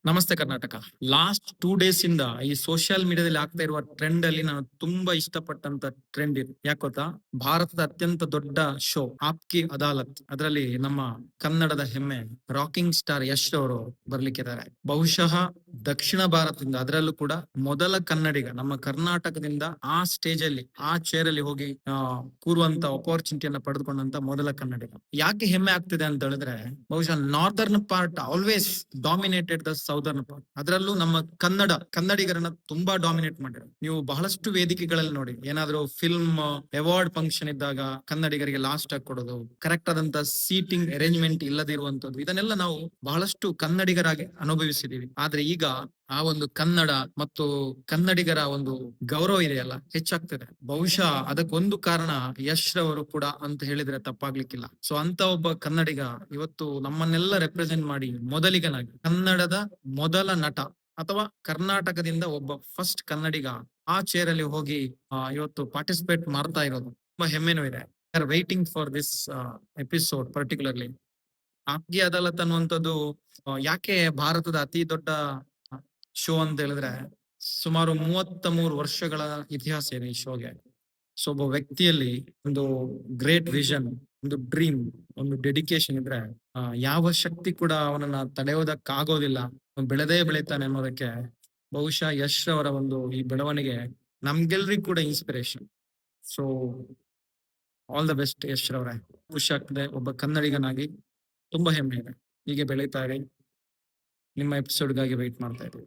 ನಮಸ್ತೆ Karnataka. Last 2 days ಇಂದ ಈ ಸೋಷಿಯಲ್ ಮೀಡಿಯಾದಲ್ಲಿ ಆಗ್ತಾ ಇರುವ ಟ್ರೆಂಡ್ ಅಲ್ಲಿ ನಾನು ತುಂಬಾ ಇಷ್ಟಪಟ್ಟಂತ ಟ್ರೆಂಡ್ ಇದು. ಯಾಕ್ ಗೊತ್ತಾ? ಭಾರತದ ಅತ್ಯಂತ ದೊಡ್ಡ ಶೋ ಆಪ್ಕಿ ಅದಾಲತ್ ಅದರಲ್ಲಿ ನಮ್ಮ ಕನ್ನಡದ ಹೆಮ್ಮೆ ರಾಕಿಂಗ್ ಸ್ಟಾರ್ ಯಶ್ ಅವರು ಬರ್ಲಿಕ್ಕಿದ್ದಾರೆ. ಬಹುಶಃ ದಕ್ಷಿಣ ಭಾರತದಿಂದ ಅದರಲ್ಲೂ ಕೂಡ ಮೊದಲ ಕನ್ನಡಿಗ ನಮ್ಮ ಕರ್ನಾಟಕದಿಂದ ಆ ಸ್ಟೇಜ್ ಅಲ್ಲಿ ಆ ಚೇರ್ ಅಲ್ಲಿ ಹೋಗಿ ಕೂರುವಂತ ಅಪಾರ್ಚುನಿಟಿಯನ್ನ ಪಡೆದುಕೊಂಡಂತ ಮೊದಲ ಕನ್ನಡಿಗ. ಯಾಕೆ ಹೆಮ್ಮೆ ಆಗ್ತಿದೆ ಅಂತ ಹೇಳಿದ್ರೆ ಬಹುಶಃ northern part always dominated the southern part. ಅದರಲ್ಲೂ ನಮ್ಮ ಕನ್ನಡಿಗರನ್ನ ತುಂಬಾ ಡಾಮಿನೇಟ್ ಮಾಡಿದ್ರು. ನೀವು ಬಹಳಷ್ಟು ವೇದಿಕೆಗಳಲ್ಲಿ ನೋಡಿ, ಏನಾದ್ರೂ ಫಿಲ್ಮ್ ಅವಾರ್ಡ್ ಫಂಕ್ಷನ್ ಇದ್ದಾಗ ಕನ್ನಡಿಗರಿಗೆ ಲಾಸ್ಟ್ ಆಗಿ ಕೊಡೋದು, ಕರೆಕ್ಟ್ ಆದಂತ ಸೀಟಿಂಗ್ ಅರೇಂಜ್ಮೆಂಟ್ ಇಲ್ಲದಿರುವಂತದ್ದು, ಇದನ್ನೆಲ್ಲ ನಾವು ಬಹಳಷ್ಟು ಕನ್ನಡಿಗರಾಗಿ ಅನುಭವಿಸಿದೀವಿ. ಆದ್ರೆ ಈಗ ಆ ಒಂದು ಕನ್ನಡ ಮತ್ತು ಕನ್ನಡಿಗರ ಒಂದು ಗೌರವ ಇದೆಯಲ್ಲ ಹೆಚ್ಚಾಗ್ತಿದೆ. ಬಹುಶಃ ಅದಕ್ಕೊಂದು ಕಾರಣ ಯಶ್ ರವರು ಕೂಡ ಅಂತ ಹೇಳಿದ್ರೆ ತಪ್ಪಾಗ್ಲಿಕ್ಕಿಲ್ಲ. ಸೊ ಅಂತ ಒಬ್ಬ ಕನ್ನಡಿಗ ಇವತ್ತು ನಮ್ಮನ್ನೆಲ್ಲ ರೆಪ್ರೆಸೆಂಟ್ ಮಾಡಿ ಮೊದಲಿಗನಾಗಿ ಕನ್ನಡದ ಮೊದಲ ನಟ ಅಥವಾ ಕರ್ನಾಟಕದಿಂದ ಒಬ್ಬ ಫಸ್ಟ್ ಕನ್ನಡಿಗ ಆ ಚೇರ್ ಅಲ್ಲಿ ಹೋಗಿ ಇವತ್ತು ಪಾರ್ಟಿಸಿಪೇಟ್ ಮಾಡ್ತಾ ಇರೋದು ತುಂಬಾ ಹೆಮ್ಮೆನೂ ಇದೆ. Are waiting for this episode particularly. Aapki Adalat ಅನ್ನುವಂಥದ್ದು ಯಾಕೆ ಭಾರತದ ಅತಿ ದೊಡ್ಡ ಶೋ ಅಂತ ಹೇಳಿದ್ರೆ ಸುಮಾರು 33 ವರ್ಷಗಳ ಇತಿಹಾಸ ಇದೆ ಈ ಶೋಗೆ. ಸೊ ಒಬ್ಬ ವ್ಯಕ್ತಿಯಲ್ಲಿ ಒಂದು ಗ್ರೇಟ್ ವಿಷನ್, ಒಂದು ಡ್ರೀಮ್, ಒಂದು ಡೆಡಿಕೇಶನ್ ಇದ್ರೆ ಯಾವ ಶಕ್ತಿ ಕೂಡ ಅವನನ್ನ ತಡೆಯೋದಕ್ಕಾಗೋದಿಲ್ಲ. ಅವ್ನು ಬೆಳೆದೇ ಬೆಳಿತಾನೆ ಅನ್ನೋದಕ್ಕೆ ಬಹುಶಃ ಯಶ್ ಅವರ ಒಂದು ಈ ಬೆಳವಣಿಗೆ ನಮ್ಗೆಲ್ರಿಗೂ ಕೂಡ inspiration. So all the best Yash ಅವರೇ. ಖುಷಿ ಆಗ್ತದೆ ಒಬ್ಬ ಕನ್ನಡಿಗನಾಗಿ. ತುಂಬಾ ಹೆಮ್ಮೆ ಇದೆ. ಹೀಗೆ ಬೆಳೀತಾ ಇರಿ. ನಿಮ್ಮ ಎಪಿಸೋಡ್ಗಾಗಿ ವೆಯ್ಟ್ ಮಾಡ್ತಾ ಇದ್ದೀವಿ.